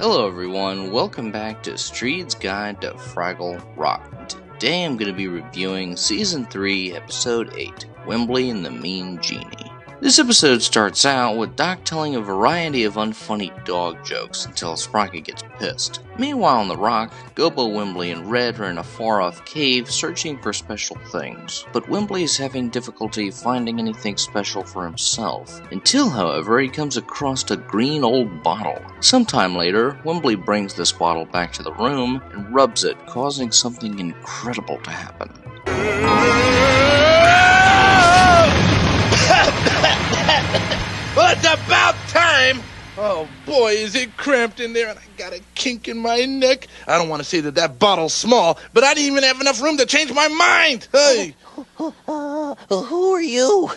Hello everyone, welcome back to Streed's Guide to Fraggle Rock. Today I'm going to be reviewing Season 3, Episode 8, Wembley and the Mean Genie. This episode starts out with Doc telling a variety of unfunny dog jokes until Sprocket gets pissed. Meanwhile on the rock, Gobo, Wembley, and Red are in a far-off cave searching for special things. But Wembley is having difficulty finding anything special for himself. Until, however, he comes across a green old bottle. Sometime later, Wembley brings this bottle back to the room and rubs it, causing something incredible to happen. Well, it's about time! Oh boy, is it cramped in there and I got a kink in my neck. I don't want to say that bottle's small, but I didn't even have enough room to change my mind! Hey! Who are you?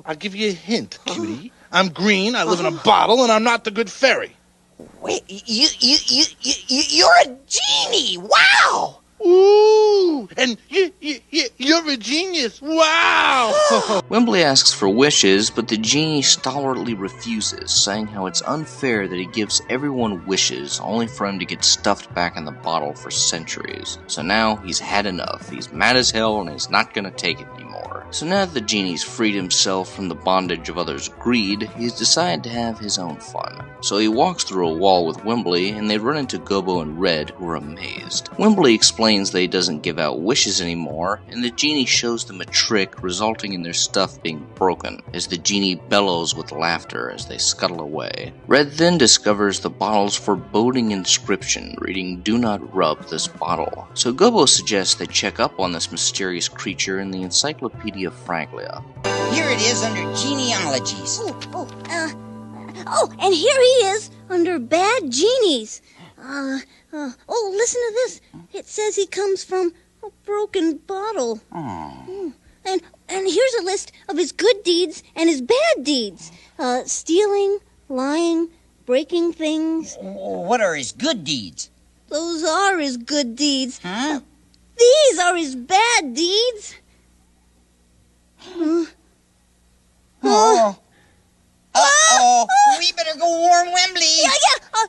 I'll give you a hint, cutie. I'm green, I live in a bottle, and I'm not the good fairy. Wait, you're a genie! Wow! Ooh! And you're a genius! Wow! Wembley asks for wishes, but the genie stalwartly refuses, saying how it's unfair that he gives everyone wishes only for him to get stuffed back in the bottle for centuries. So now he's had enough. He's mad as hell and he's not gonna take it anymore. So now that the genie's freed himself from the bondage of others' greed, he's decided to have his own fun. So he walks through a wall with Wembley, and they run into Gobo and Red, who are amazed. Wembley explains that he doesn't give out wishes anymore, and the genie shows them a trick, resulting in their stuff being broken, as the genie bellows with laughter as they scuttle away. Red then discovers the bottle's foreboding inscription, reading, "Do not rub this bottle." So Gobo suggests they check up on this mysterious creature in the Encyclopedia Fraggle. Here it is under genealogies. And here he is under bad genies. Listen to this. It says he comes from a broken bottle. And here's a list of his good deeds and his bad deeds. Stealing, lying, breaking things. What are his good deeds? Those are his good deeds. Huh? These are his bad deeds. Uh-oh. We better go warn Wembley. Yeah.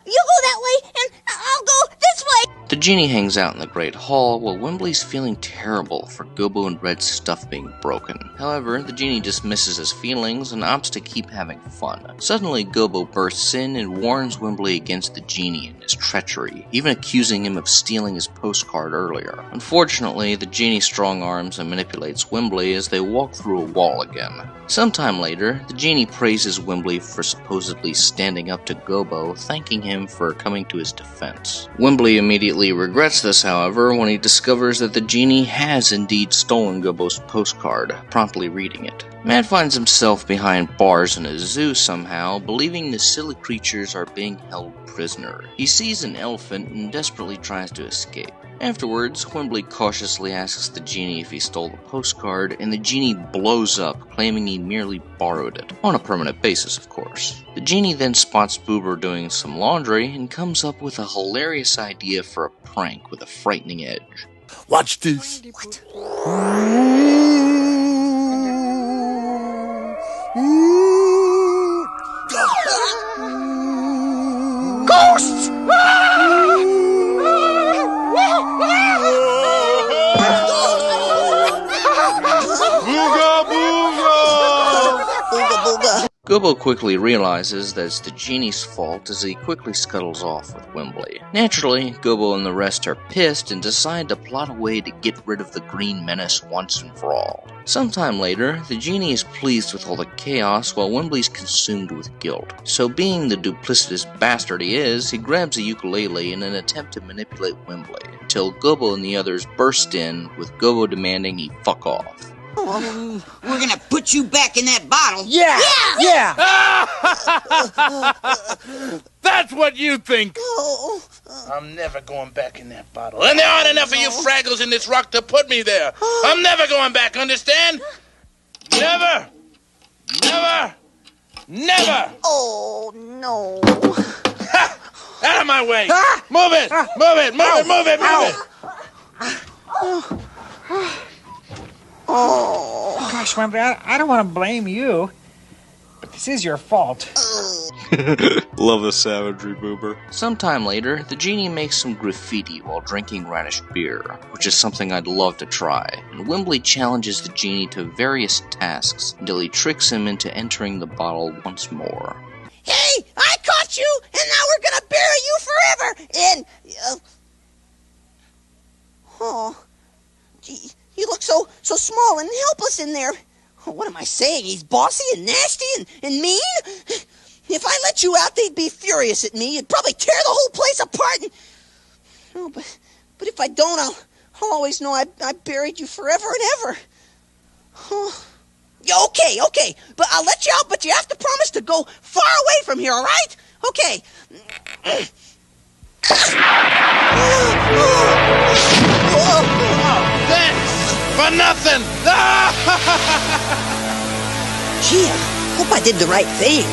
You go that way, and I'll go this way. The genie hangs out in the Great Hall while Wembley's feeling terrible for Gobo and Red's stuff being broken. However, the genie dismisses his feelings and opts to keep having fun. Suddenly, Gobo bursts in and warns Wembley against the genie and his treachery, even accusing him of stealing his postcard earlier. Unfortunately, the genie strong-arms and manipulates Wembley as they walk through a wall again. Sometime later, the genie praises Wembley for supposedly standing up to Gobo, thanking him for coming to his defense. Wembley immediately regrets this, however, when he discovers that the genie has indeed stolen Gobo's postcard, promptly reading it. Matt finds himself behind bars in a zoo somehow, believing the silly creatures are being held prisoner. He sees an elephant and desperately tries to escape. Afterwards, Wembley cautiously asks the genie if he stole the postcard, and the genie blows up, claiming he merely borrowed it. On a permanent basis, of course. The genie then spots Boober doing some laundry and comes up with a hilarious idea for a prank with a frightening edge. Watch this. What? Ghosts! Gobo quickly realizes that it's the genie's fault as he quickly scuttles off with Wembley. Naturally, Gobo and the rest are pissed and decide to plot a way to get rid of the green menace once and for all. Sometime later, the genie is pleased with all the chaos while Wembley's consumed with guilt. So being the duplicitous bastard he is, he grabs a ukulele in an attempt to manipulate Wembley, until Gobo and the others burst in, with Gobo demanding he fuck off. We're gonna put you back in that bottle. Yeah! That's what you think! Oh. I'm never going back in that bottle. And there aren't enough of you Fraggles in this rock to put me there. I'm never going back, understand? Never! Oh, no. Out of my way! Move it! Oh, gosh, Wembley, I don't want to blame you. but this is your fault. Love the savagery, Boober. Sometime later, the genie makes some graffiti while drinking radish beer, which is something I'd love to try, and Wembley challenges the genie to various tasks until he tricks him into entering the bottle once more. Hey, I caught you, and now we're gonna bury you forever. And oh, gee, you look so small and helpless in there. Oh, what am I saying? He's bossy and nasty and mean. If I let you out, they'd be furious at me. You'd probably tear the whole place apart. And oh, but if I don't, I'll always know I buried you forever and ever. Oh. Okay, but I'll let you out, but you have to promise to go far away from here, all right? Okay. Thanks for nothing. Gee, I hope I did the right thing.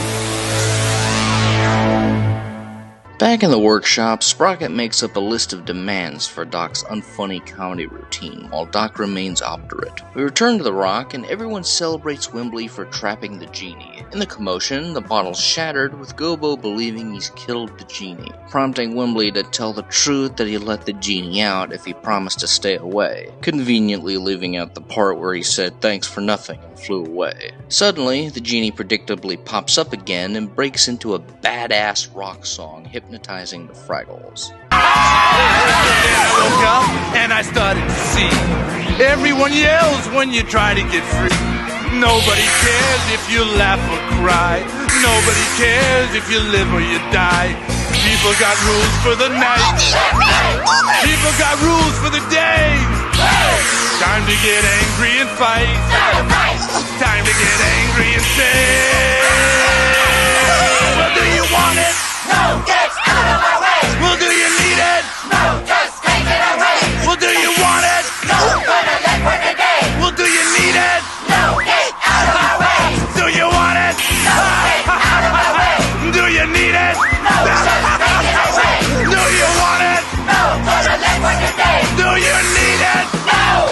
Back in the workshop, Sprocket makes up a list of demands for Doc's unfunny comedy routine, while Doc remains obdurate. We return to the Rock, and everyone celebrates Wembley for trapping the genie. In the commotion, the bottle's shattered, with Gobo believing he's killed the genie, prompting Wembley to tell the truth that he let the genie out if he promised to stay away, conveniently leaving out the part where he said thanks for nothing and flew away. Suddenly, the genie predictably pops up again and breaks into a badass rock song, hypnotizing the Fraggles. I woke up and I started to see everyone yells when you try to get free. Nobody cares if you laugh or cry. Nobody cares if you live or you die. People got rules for the night. People got rules for the day. Time to get angry and fight. Time to get angry and say, well, do you want it? No, get out of my way! Well, do you need it? No, just take it away! Well, do you want it? No, gonna let for the day! Well, do you need it? No, get out of my way! Do you want it? No, get out of my way! Do you need it? No, just take it away! Do you want it? No, gonna let for the day! Do you need it? No!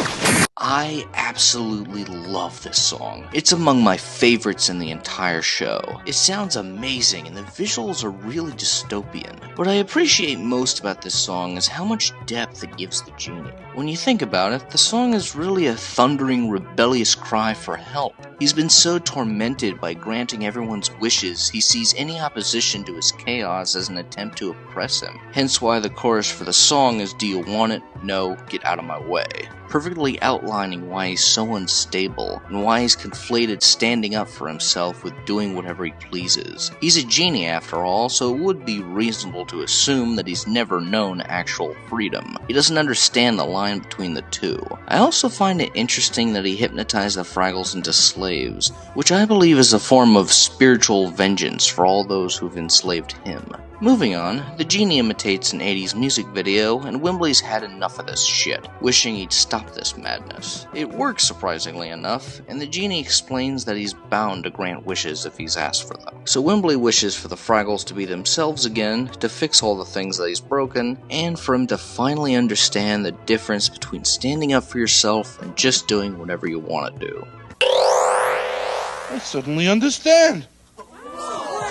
I absolutely love this song. It's among my favorites in the entire show. It sounds amazing and the visuals are really dystopian. What I appreciate most about this song is how much depth it gives the genie. When you think about it, the song is really a thundering, rebellious cry for help. He's been so tormented by granting everyone's wishes, he sees any opposition to his chaos as an attempt to oppress him. Hence why the chorus for the song is, "Do you want it? No, get out of my way." Perfectly outlining why he's so unstable, and why he's conflated standing up for himself with doing whatever he pleases. He's a genie after all, so it would be reasonable to assume that he's never known actual freedom. He doesn't understand the line between the two. I also find it interesting that he hypnotized the Fraggles into slaves, which I believe is a form of spiritual vengeance for all those who've enslaved him. Moving on, the genie imitates an 80s music video, and Wembley's had enough of this shit, wishing he'd stop this madness. It works surprisingly enough, and the genie explains that he's bound to grant wishes if he's asked for them. So Wembley wishes for the Fraggles to be themselves again, to fix all the things that he's broken, and for him to finally understand the difference between standing up for yourself and just doing whatever you want to do. I suddenly understand.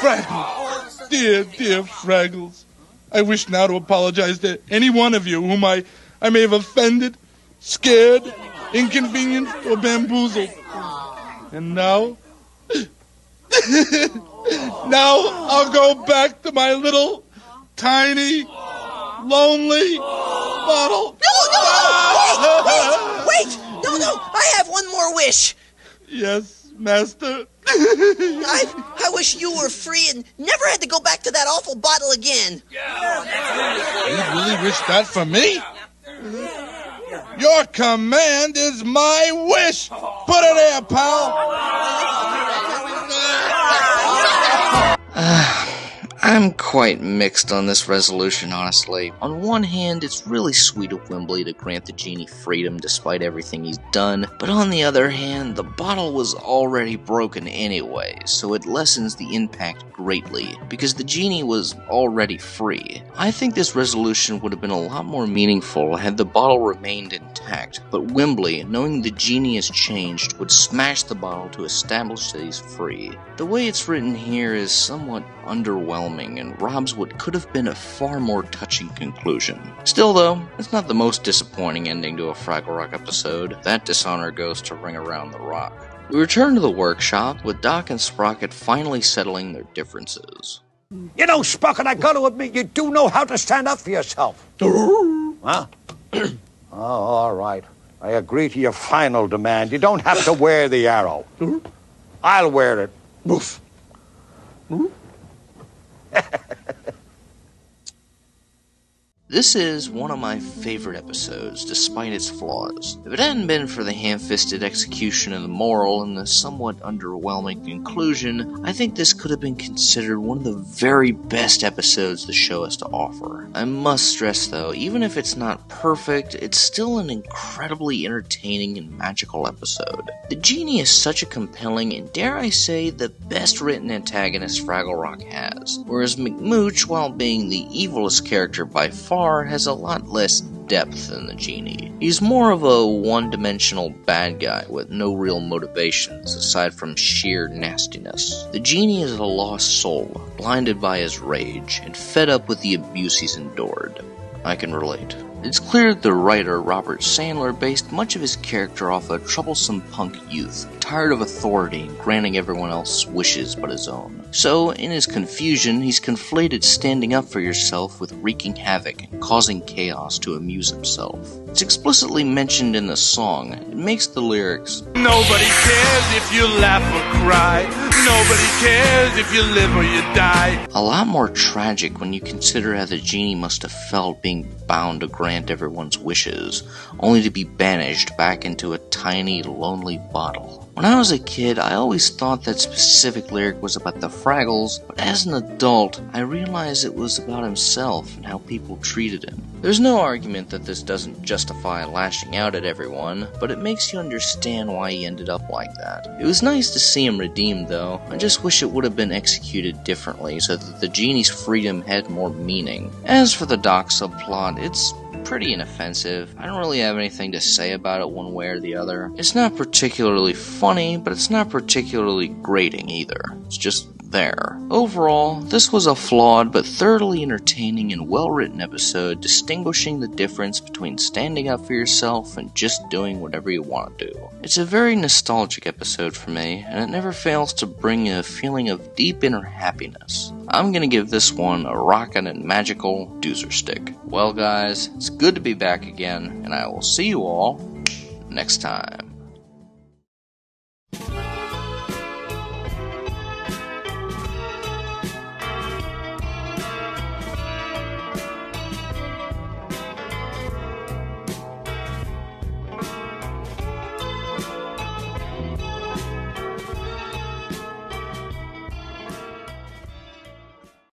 Fraggles. Dear Fraggles. I wish now to apologize to any one of you whom I may have offended, scared, inconvenienced, or bamboozled. And now... now I'll go back to my little, tiny, lonely bottle. No! Wait! No! I have one more wish. Yes, Master. I wish you were free and never had to go back to that awful bottle again. You really wish that for me? Your command is my wish. Put it there, pal. I'm quite mixed on this resolution, honestly. On one hand, it's really sweet of Wembley to grant the Genie freedom despite everything he's done, but on the other hand, the bottle was already broken anyway, so it lessens the impact greatly, because the Genie was already free. I think this resolution would have been a lot more meaningful had the bottle remained intact, but Wembley, knowing the Genie has changed, would smash the bottle to establish that he's free. The way it's written here is somewhat underwhelming and robs what could have been a far more touching conclusion. Still though, it's not the most disappointing ending to a Fraggle Rock episode. That dishonor goes to Ring Around the Rock. We return to the workshop, with Doc and Sprocket finally settling their differences. You know, Sprocket, I gotta admit, you do know how to stand up for yourself. Huh? Oh, all right. I agree to your final demand. You don't have to wear the arrow. I'll wear it. Woof. This is one of my favorite episodes, despite its flaws. If it hadn't been for the ham-fisted execution of the moral and the somewhat underwhelming conclusion, I think this could have been considered one of the very best episodes the show has to offer. I must stress though, even if it's not perfect, it's still an incredibly entertaining and magical episode. The Genie is such a compelling and, dare I say, the best written antagonist Fraggle Rock has, whereas McMooch, while being the evilest character by far, has a lot less depth than the Genie. He's more of a one-dimensional bad guy with no real motivations aside from sheer nastiness. The Genie is a lost soul, blinded by his rage, and fed up with the abuse he's endured. I can relate. It's clear that the writer, Robert Sandler, based much of his character off a troublesome punk youth, tired of authority and granting everyone else's wishes but his own. So, in his confusion, he's conflated standing up for yourself with wreaking havoc and causing chaos to amuse himself. It's explicitly mentioned in the song. It makes the lyrics, Nobody cares if you laugh or cry. Nobody cares if you live or you die. a lot more tragic when you consider how the Genie must have felt being bound to grant everyone's wishes, only to be banished back into a tiny, lonely bottle. When I was a kid, I always thought that specific lyric was about the Fraggles, but as an adult, I realized it was about himself and how people treated him. There's no argument that this doesn't justify lashing out at everyone, but it makes you understand why he ended up like that. It was nice to see him redeemed though. I just wish it would have been executed differently so that the Genie's freedom had more meaning. As for the Doc subplot, it's pretty inoffensive. I don't really have anything to say about it one way or the other. It's not particularly funny, but it's not particularly grating either. It's just there. Overall, this was a flawed but thoroughly entertaining and well-written episode distinguishing the difference between standing up for yourself and just doing whatever you want to do. It's a very nostalgic episode for me, and it never fails to bring a feeling of deep inner happiness. I'm gonna give this one a rockin' and magical doozer stick. Well guys, it's good to be back again, and I will see you all next time.